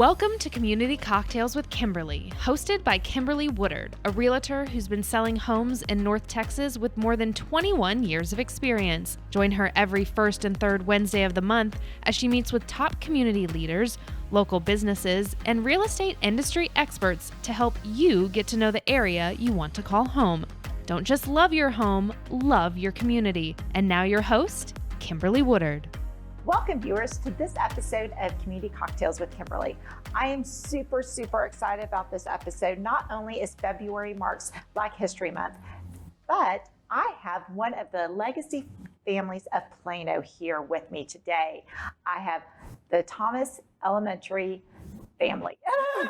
Welcome to Community Cocktails with Kimberly, hosted by Kimberly Woodard, a realtor who's been selling homes in North Texas with more than 21 years of experience. Join her every first and third Wednesday of the month as she meets with top community leaders, local businesses, and real estate industry experts to help you get to know the area you want to call home. Don't just love your home, love your community. And now your host, Kimberly Woodard. Welcome, viewers, to this episode of Community Cocktails with Kimberly. I am super excited about this episode. Not only is February marks Black History Month, but I have one of the legacy families of Plano here with me today. I have the Thomas Elementary family. The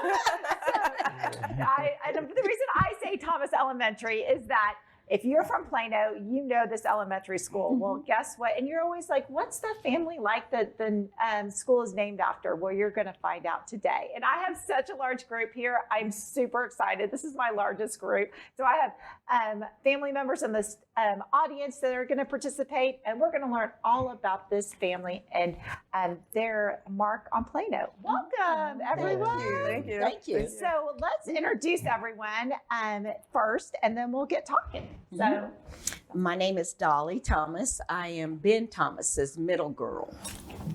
reason I say Thomas Elementary is that if you're from Plano, you know this elementary school. Well, guess what? And you're always like, what's the family like that the school is named after? Well, you're going to find out today. And I have such a large group here. I'm super excited. This is my largest group. So I have family members in this audience that are going to participate, and we're going to learn all about this family and their mark on Plano. Welcome, everyone. Thank you. Thank you. So let's introduce everyone first, and then we'll get talking. So, my name is Dolly Thomas. I am Ben Thomas's middle girl.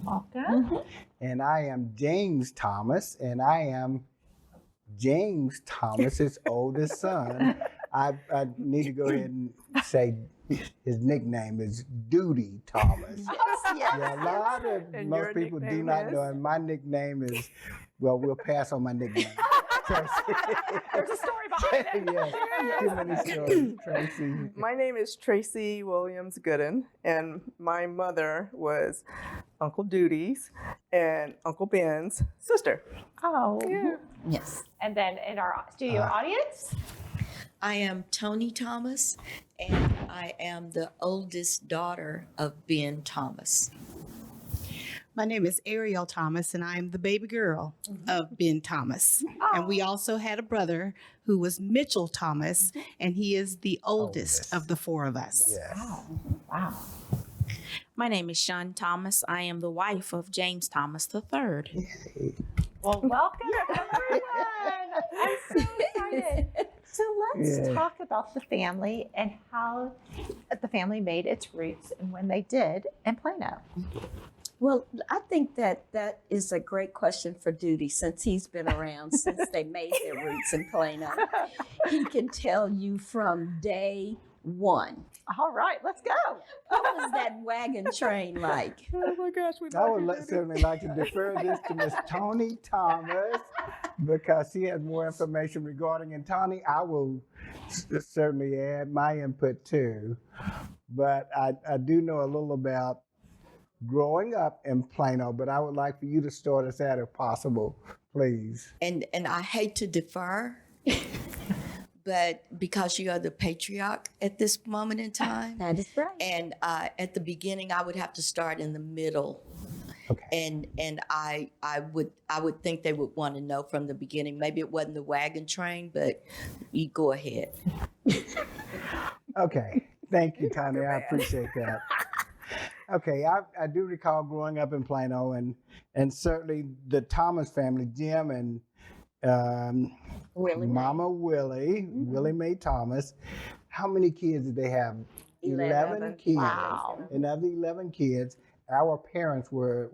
welcome. And I am James Thomas, and I am James Thomas's oldest son. I need to go ahead and say his nickname is Duty Thomas. Yes. Yeah, a lot of And most your people do nickname not is? know, and my nickname is, well, we'll pass on my nickname. Tracy. There's a story behind it. Yeah, too many stories. Tracy. My name is Tracy Williams Gooden, and my mother was Uncle Duty's and Uncle Ben's sister. Oh, Yes. and then in our studio audience, I am Tony Thomas, and I am the oldest daughter of Ben Thomas. My name is Ariel Thomas, and I am the baby girl of Ben Thomas. And we also had a brother who was Mitchell Thomas, and he is the oldest of the four of us. Yes. wow. My name is Shawn Thomas. I am the wife of James Thomas III. Well, welcome everyone. I'm so excited. So let's talk about the family and how the family made its roots and when they did in Plano. Well, I think that is a great question for Duty, since he's been around since they made their roots in Plano. He can tell you from day one. All right, let's go. What was that wagon train like? Oh my gosh, we I would certainly like to defer this to Miss Tony Thomas because she has more information regarding. And Tony, I will certainly add my input too. But I do know a little about growing up in Plano, but I would like for you to start us out if possible, please. And I hate to defer, but because you are the patriarch at this moment in time, That is right. and at the beginning, I would have to start in the middle. Okay. And I would think they would want to know from the beginning. Maybe it wasn't the wagon train, but you go ahead. Okay. Thank you, Tony. I appreciate that. Okay, I do recall growing up in Plano, and certainly the Thomas family, Jim and Willie Mama Willie, Willie Mae Thomas. How many kids did they have? 11 kids. Wow. And of the 11 kids, our parents were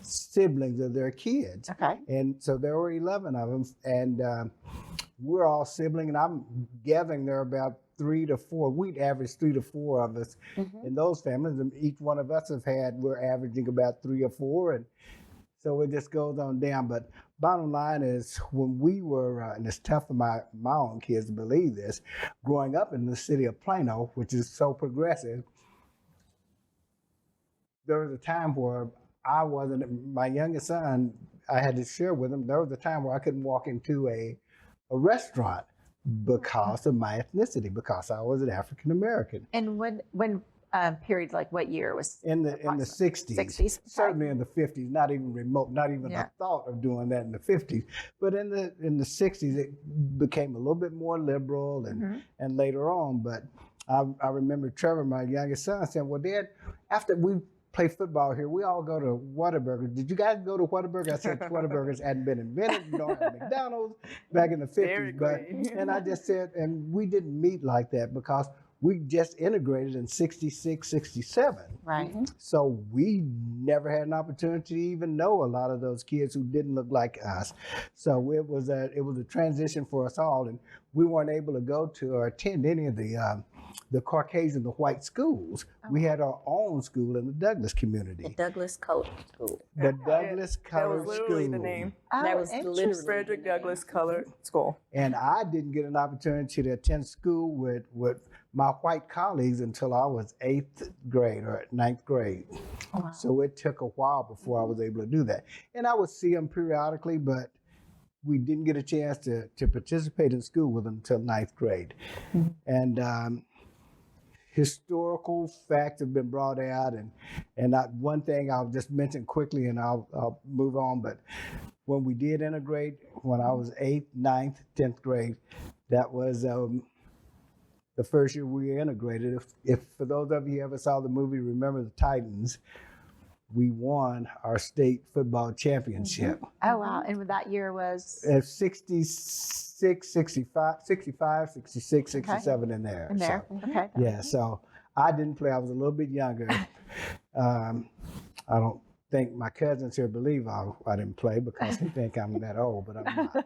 siblings of their kids. Okay. And so there were 11 of them, and we're all siblings, and I'm gathering there are about 3 to 4. We'd average 3 to 4 of us in those families, and each one of us we're averaging about 3 or 4, and so it just goes on down. But bottom line is, when we were, and it's tough for my own kids to believe this, growing up in the city of Plano, which is so progressive, there was a time where my youngest son, I had to share with him, there was a time where I couldn't walk into a restaurant because of my ethnicity, because I was an African American. And when period, like what year was In the 60s. 60s? Certainly in the 50s, not even remote, not even a thought of doing that in the 50s. But in the 60s, it became a little bit more liberal and later on. But I remember Trevor, my youngest son, saying, well, Dad, after we play football here, we all go to Whataburger. Did you guys go to Whataburger? I said Whataburgers hadn't been invented. You don't have McDonald's back in the 50s. Dairy But Queen. and I just said, and we didn't meet like that because we just integrated in 66, 67. Right. So we never had an opportunity to even know a lot of those kids who didn't look like us. So it was a transition for us all, and we weren't able to go to or attend any of the Caucasian, the white schools. We had our own school in the Douglas community. The Douglas Colored School. The Douglas That Colored was literally School. the name. That was literally Frederick Douglass Colored School. And I didn't get an opportunity to attend school with my white colleagues until I was 8th grade or 9th grade. Wow. So it took a while before I was able to do that. And I would see them periodically, but we didn't get a chance to participate in school with them until 9th grade. And historical facts have been brought out, and one thing I'll just mention quickly, and I'll move on. But when we did integrate, when I was 8th, 9th, 10th grade, that was the first year we integrated. If for those of you who ever saw the movie Remember the Titans, we won our state football championship. Oh, wow. And that year was? 66, 65, 66, 67 in there. In there. So, Okay. yeah, so I didn't play. I was a little bit younger. I don't think my cousins here believe I didn't play because they think I'm that old, but I'm not.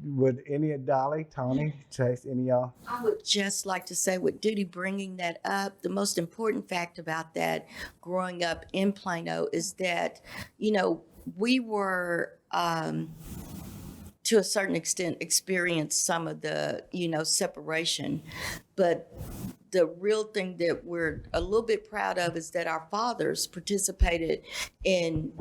Would any of Dolly, Tony, Chase, any of y'all? I would just like to say, with Duty bringing that up, the most important fact about that growing up in Plano is that, we were, to a certain extent, experienced some of the, separation. But the real thing that we're a little bit proud of is that our fathers participated in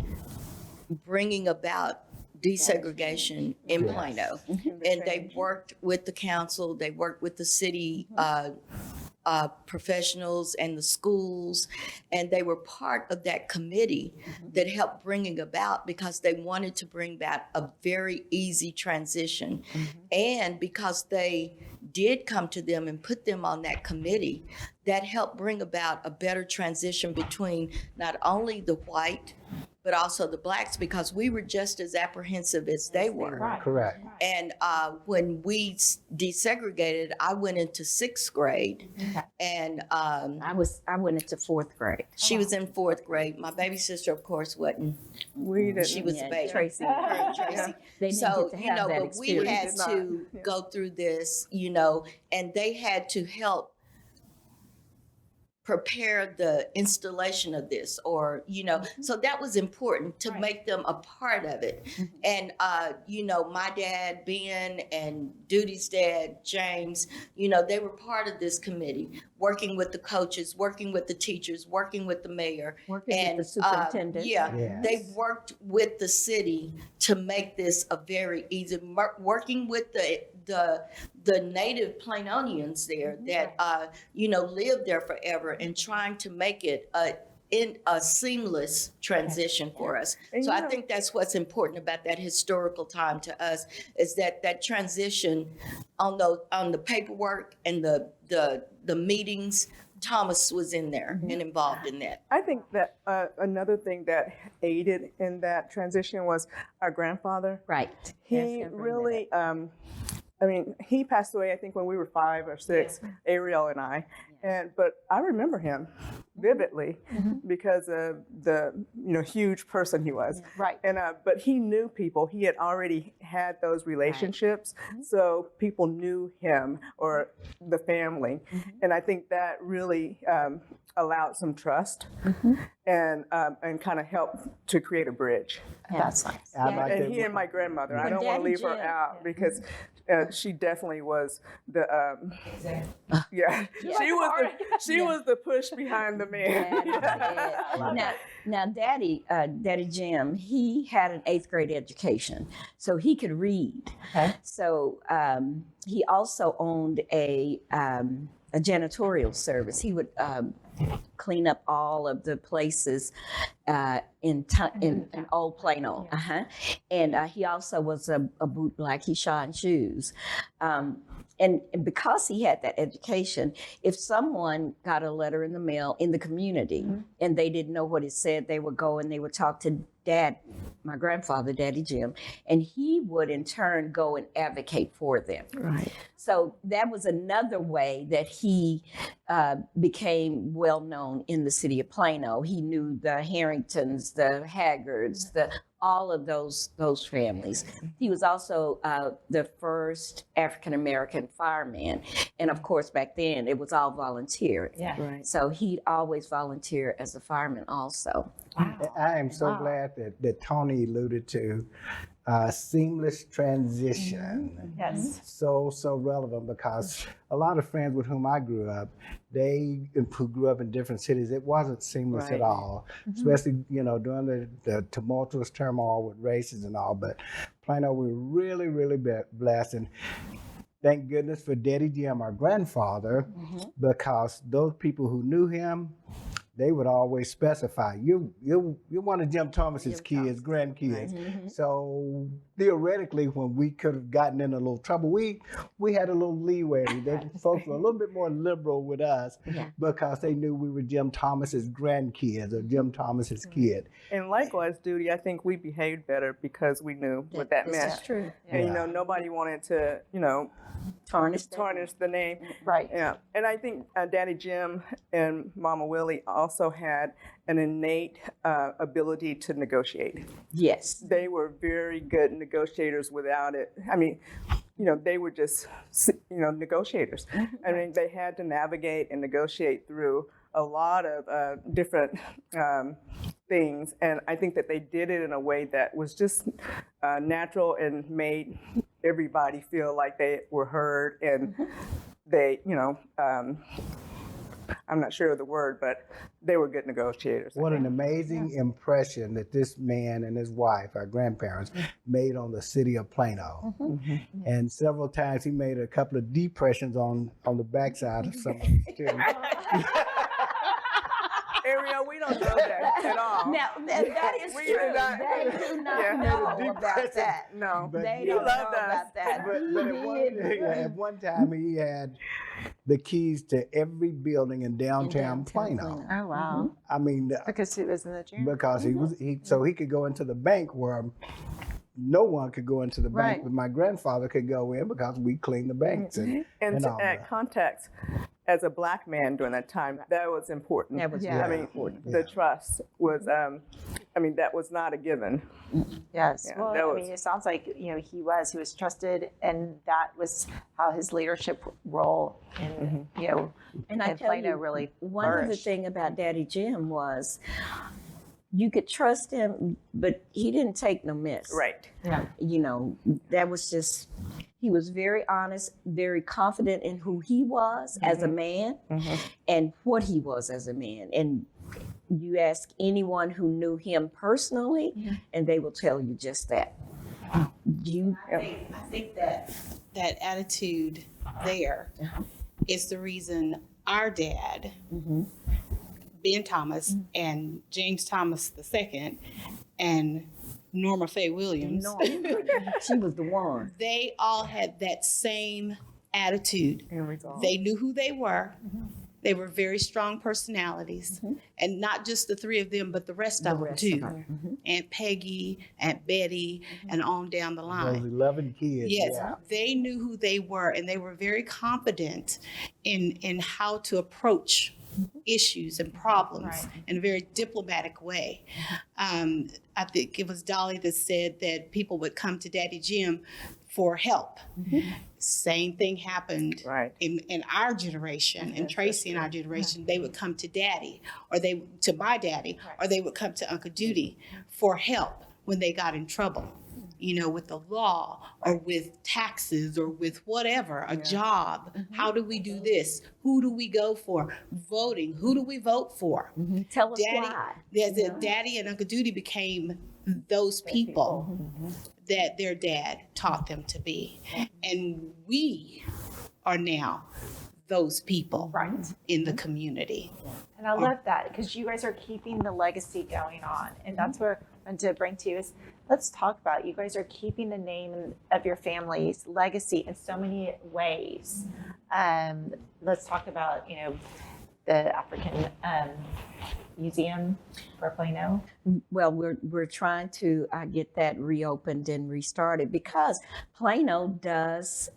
bringing about desegregation in Plano. And they worked with the council, they worked with the city professionals and the schools, and they were part of that committee that helped bringing about, because they wanted to bring about a very easy transition. And because they did come to them and put them on that committee, that helped bring about a better transition between not only the white, but also the blacks, because we were just as apprehensive as they were. Right. Correct. And when we desegregated, I went into 6th grade, and I went into 4th grade. she was in 4th grade. My baby sister, of course, wasn't. We didn't. She was a baby. Tracy. Her and Tracy. They didn't So, get to have that but we experience. had We did to not. go through this, and they had to help prepare the installation of this, or so that was important to make them a part of it. And my dad Ben and Duty's dad James, they were part of this committee, working with the coaches, working with the teachers, working with the mayor, Working and with the superintendent. Yes. they worked with the city to make this a very easy, working with the native Planonians there that lived there forever, and trying to make it a seamless transition for us. And So you I know- think that's what's important about that historical time to us, is that transition on the paperwork and the meetings. Thomas was in there and involved in that. I think that another thing that aided in that transition was our grandfather. Right. He Yes, I really, he passed away, I think, when we were 5 or 6, Ariel and I. But I remember him vividly because of the huge person he was. Right. And but he knew people. He had already had those relationships, so people knew him or the family, and I think that really allowed some trust and kind of helped to create a bridge. That's nice. I like And that. he and my grandmother. I And don't want to Daddy leave her Jim. out because she definitely was the she was the push behind the man. Now, Daddy Jim, he had an 8th grade education, so he could read. Okay. So he also owned a janitorial service. He would clean up all of the places in Old Plano. And he also was a boot black. He shined shoes. and because he had that education, if someone got a letter in the mail in the community and they didn't know what it said, they would go and they would talk to Dad, my grandfather, Daddy Jim, and he would in turn go and advocate for them. Right. So that was another way that he became well known in the city of Plano. He knew the Harringtons, the Haggards, all of those families. He was also the first African American fireman, and of course back then it was all volunteer. Yeah. Right. So he'd always volunteer as a fireman also. I am so glad that Tony alluded to seamless transition. Yes. So relevant, because a lot of friends with whom I grew up, who grew up in different cities, it wasn't seamless Right. at all, especially, during the tumultuous turmoil with races and all. But Plano, we're really, really blessed. And thank goodness for Daddy Jim, our grandfather, because those people who knew him, they would always specify, you're one of Jim Thomas's kids, grandkids. Right. So theoretically, when we could have gotten in a little trouble, we had a little leeway. Folks were a little bit more liberal with us because they knew we were Jim Thomas's grandkids or Jim Thomas's kid. And likewise, Duty, I think we behaved better because we knew what that meant. That's true. And, nobody wanted to, Tarnish the name. Right. Yeah. And I think Daddy Jim and Mama Willie also had an innate ability to negotiate. Yes. They were very good negotiators without it. I mean, they were just, negotiators. I mean, they had to navigate and negotiate through a lot of different things. And I think that they did it in a way that was just natural and made everybody feel like they were heard, and they, I'm not sure of the word, but they were good negotiators. What an amazing impression that this man and his wife, our grandparents, made on the city of Plano. And several times he made a couple of depressions on the backside of some of us too. Ariel, we don't know that at all. Now, that is We true. do not- They do not Yeah. know about that. No. But They he don't know loved us. about that. But at one time he had the keys to every building in downtown Plano. Oh, wow. I mean, Because he was in the gym. because so he could go into the bank where no one could go into the bank, Right. but my grandfather could go in because we cleaned the banks and And all to add that. context, as a Black man during that time, that was important. That was Yeah. I very mean, important. the trust was, that was not a given. Yes. Yeah, Well, that I was- mean, it sounds like, he was trusted, and that was how his leadership role in, And I in tell Plano you, really one of the flourished. thing about Daddy Jim was you could trust him, but he didn't take no mess. Right. That was just, he was very honest, very confident in who he was as a man and what he was as a man. And you ask anyone who knew him personally, and they will tell you just that. I think that attitude there is the reason our dad, Ben Thomas, and James Thomas II, and Norma Faye Williams, No, she was the one. they all had that same attitude. They knew who they were. They were very strong personalities, and not just the three of them, but the rest of them too. Aunt Peggy, Aunt Betty, and on down the Those line. 11 kids. Yes, Yeah. they knew who they were, and they were very confident in how to approach issues and problems in a very diplomatic way. I think it was Dolly that said that people would come to Daddy Jim for help. Same thing happened Right. in our generation, and Tracy in our generation. They would come to Daddy, or to my daddy, or they would come to Uncle Duty for help when they got in trouble. With the law or with taxes or with whatever, a job. How do we do this? Who do we go for? Voting. Who do we vote for? Tell us Daddy, why. Daddy and Uncle Duty became those people that their dad taught them to be. And we are now those people in the community. And I love that, because you guys are keeping the legacy going on. And that's where I want to bring to you is let's talk about, you guys are keeping the name of your family's legacy in so many ways. Let's talk about, the African Museum for Plano. Well, we're trying to get that reopened and restarted because Plano does.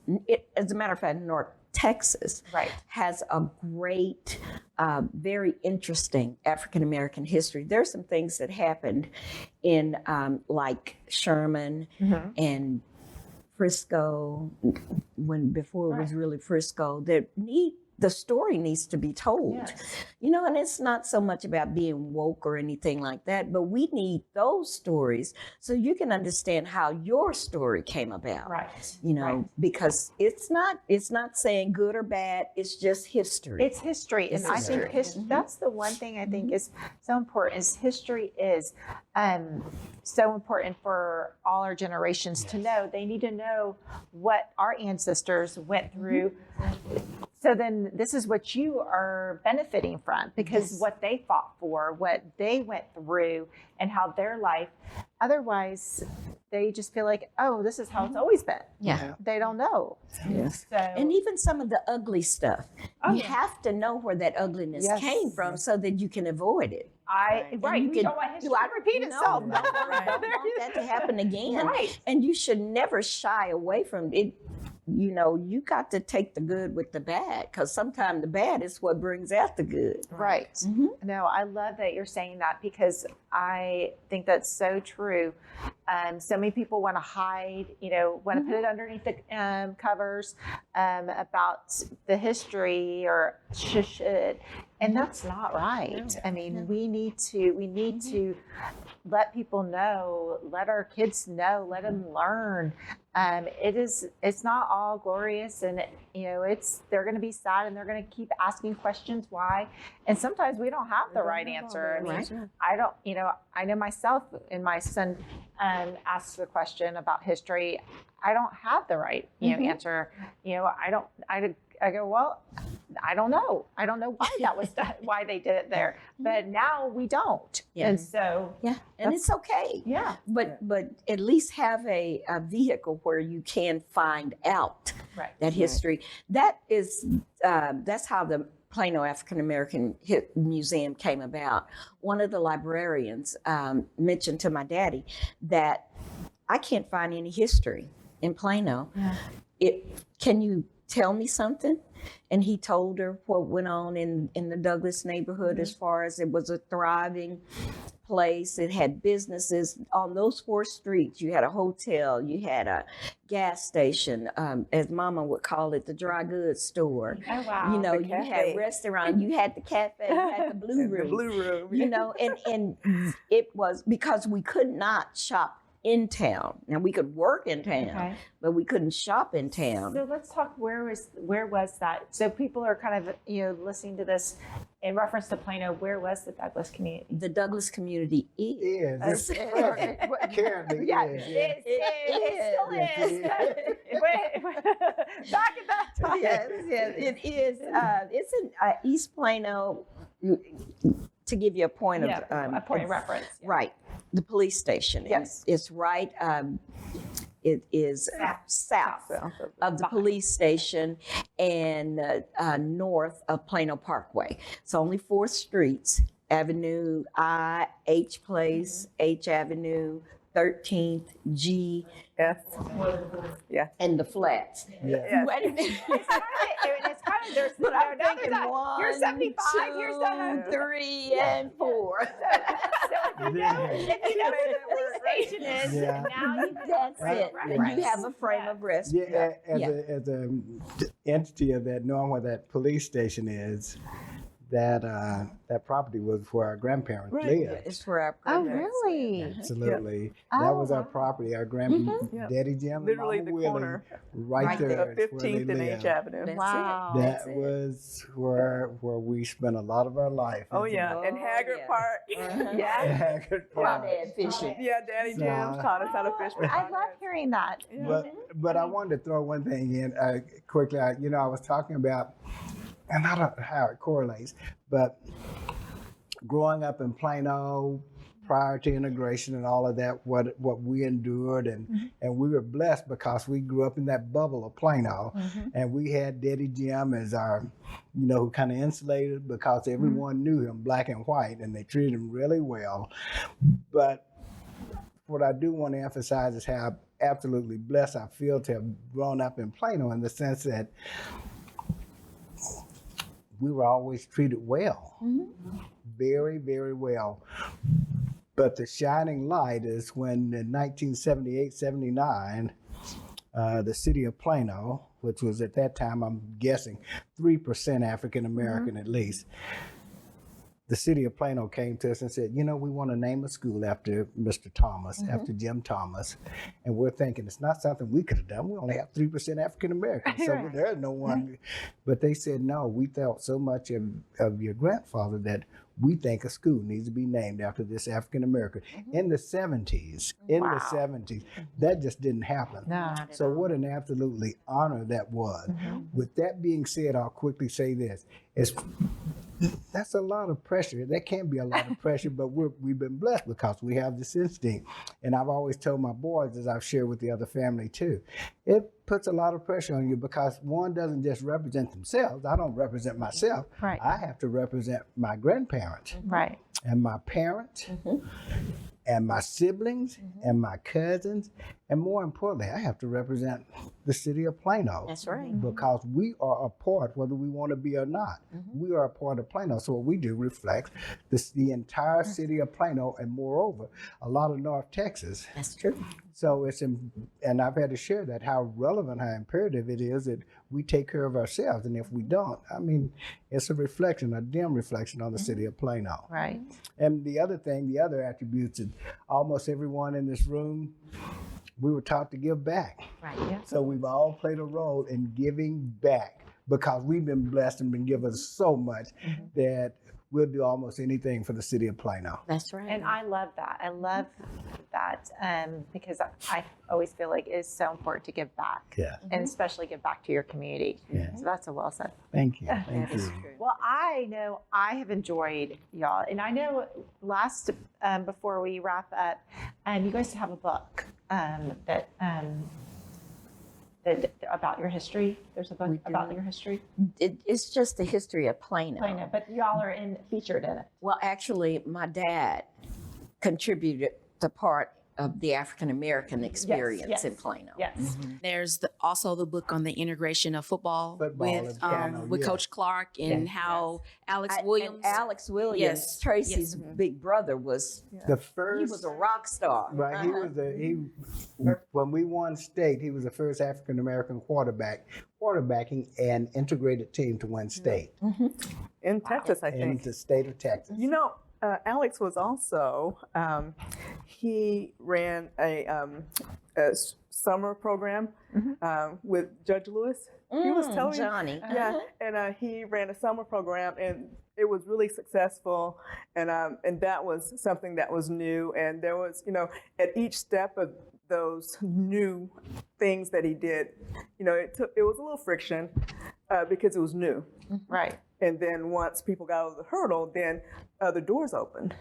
As a matter of fact, North Texas Right. has a great, very interesting African American history. There's some things that happened in like Sherman and Frisco, before it was really Frisco, the story needs to be told. Yes. And it's not so much about being woke or anything like that, but we need those stories so you can understand how your story came about. Right. Right. Because it's not saying good or bad, it's just history. It's history. And I think that's the one thing I think is so important is history is so important for all our generations to know. They need to know what our ancestors went through. So then this is what you are benefiting from because what they fought for, what they went through and how their life, otherwise they just feel like, oh, this is how it's always been. Yeah. They don't know. Yes. So, And even some of the ugly stuff, you have to know where that ugliness came from so that you can avoid it. you don't want history to repeat itself. No, don't want that to happen again. Right. And you should never shy away from it. You got to take the good with the bad because sometimes the bad is what brings out the good. Right. No, I love that you're saying that because I think that's so true. So many people want to hide, want to put it underneath the covers about the history or should, and that's not right. I mean, we need to let people know, let our kids know, let them learn. It's not all glorious, and they're going to be sad, and they're going to keep asking questions why, and sometimes we don't have the right answer. I mean, I don't, I know myself, and my son asks the question about history. I don't have the right answer. I go, well, I don't know. I don't know why that was done, why they did it there. But now we don't. And so and it's okay. Yeah. But at least have a vehicle where you can find out that history. That is that's how the Plano African American Museum came about. One of the librarians mentioned to my daddy that I can't find any history in Plano. Can you tell me something? And he told her what went on in the Douglas neighborhood as far as it was a thriving place. It had businesses on those 4 streets. You had a hotel, you had a gas station, as Mama would call it, the dry goods store. Oh, wow. You had restaurant, you had the cafe, you had the blue room. And it was because we could not shop in town. Now we could work in town, but we couldn't shop in town. So let's talk. Where was that? So people are kind of listening to this in reference to Plano. Where was the Douglas community? The Douglas community is. Currently, It still is. Back at that time. Yes, it is. It's in East Plano. To give you a point of a point of reference. Right. The police station. Yes. It's right. It is south of the police station and north of Plano Parkway. It's only 4 streets: Avenue I, H Place, H Avenue, 13th, G, F. and the flats. Yeah. Wait a minute. It's kind of there's. But I'm thinking Here's 75. Here's 2, 3, and 4. If you know where the police station is, now you That's it. And you have a frame of reference. As a entity of that, knowing where that police station is, that property was where our grandparents lived. It's for our Oh, grandparents. really? Absolutely. Yeah. That was our property. Our Daddy Jim, Literally Mama the Willie, corner. right there. Of 15th and H Avenue. That's Wow. it. That That's it. was where we spent a lot of our life. Oh yeah, and Oh, Haggard yeah. Park. Haggard Park. Crawdad fishing. Yeah, Daddy Jim's taught us how to fish. I love hearing that. But I wanted to throw one thing in quickly. I was talking about, and I don't know how it correlates, but growing up in Plano, prior to integration and all of that, what we endured, and we were blessed because we grew up in that bubble of Plano, and we had Daddy Jim as our, who kind of insulated because everyone knew him, black and white, and they treated him really well. But what I do want to emphasize is how absolutely blessed I feel to have grown up in Plano, in the sense that we were always treated well, very, very well. But the shining light is when in 1978, 79, the city of Plano, which was at that time, I'm guessing, 3% African American at least, the city of Plano came to us and said, we want to name a school after Mr. Thomas, after Jim Thomas. And we're thinking it's not something we could have done. We only have 3% African Americans, so there's no one. But they said, no, we thought so much of your grandfather that we think a school needs to be named after this African American. In the 70s, that just didn't happen. No. So what an absolutely honor that was. With that being said, I'll quickly say this. That's a lot of pressure. That can be a lot of pressure, but we've been blessed because we have this instinct. And I've always told my boys, as I've shared with the other family too, it puts a lot of pressure on you because one doesn't just represent themselves. I don't represent myself. Right. I have to represent my grandparents. Right. And my parents. And my siblings and my cousins, and more importantly, I have to represent the city of Plano. That's right. Because we are a part, whether we want to be or not. We are a part of Plano. So what we do reflects the entire city of Plano, and moreover, a lot of North Texas. That's true. So and I've had to share that, how relevant, how imperative it is that we take care of ourselves. And if we don't, it's a reflection, a dim reflection on the city of Plano. Right. And the other attributes, is almost everyone in this room, we were taught to give back. Right. Yeah. So we've all played a role in giving back because we've been blessed and been given so much that we'll do almost anything for the city of Plano. That's right. And I love that. I love that because I always feel like it's so important to give back. Yeah. And especially give back to your community. Yeah. So that's a well said. Thank you. Thank you. Well, I know I have enjoyed y'all. And I know before we wrap up, you guys have a book that about your history. There's a book about your history. It's just the history of Plano. Plano, but y'all are featured in it. Well, actually, my dad contributed the part of the African American experience in Plano. Yes. There's also the book on the integration of football with Coach Clark and how Alex Williams. And Alex Williams, Tracy's big brother, was the first. He was a rock star. Right. When we won state, he was the first African American quarterbacking an integrated team to win state. In Texas, I think. In the state of Texas. Alex was also, he ran a summer program with Judge Lewis. He was telling Johnny. Yeah, and he ran a summer program, and it was really successful, and that was something that was new, and there was, at each step of those new things that he did, it was a little friction because it was new. Right. And then once people got over the hurdle, then the doors opened.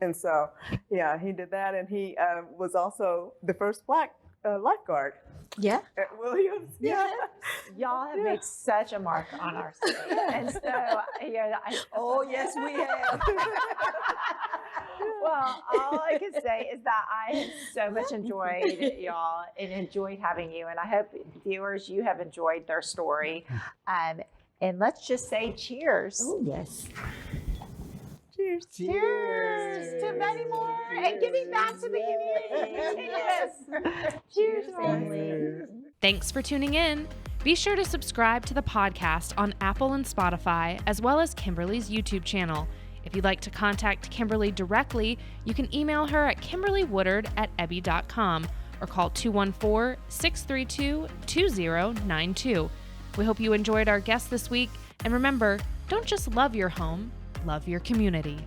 And so, he did that. And he was also the first Black lifeguard Yeah. at Williams. Yeah. Y'all have made such a mark on our city. And so, Oh, yes, we have. Well, all I can say is that I have so much enjoyed y'all and enjoyed having you. And I hope viewers, you have enjoyed their story. And let's just say cheers. Oh, yes. Cheers. Cheers to many more and giving back to the community. Yes. Cheers, family. Thanks for tuning in. Be sure to subscribe to the podcast on Apple and Spotify, as well as Kimberly's YouTube channel. If you'd like to contact Kimberly directly, you can email her at kimberlywoodard@ebby.com or call 214-632-2092. We hope you enjoyed our guest this week. And remember, don't just love your home, love your community.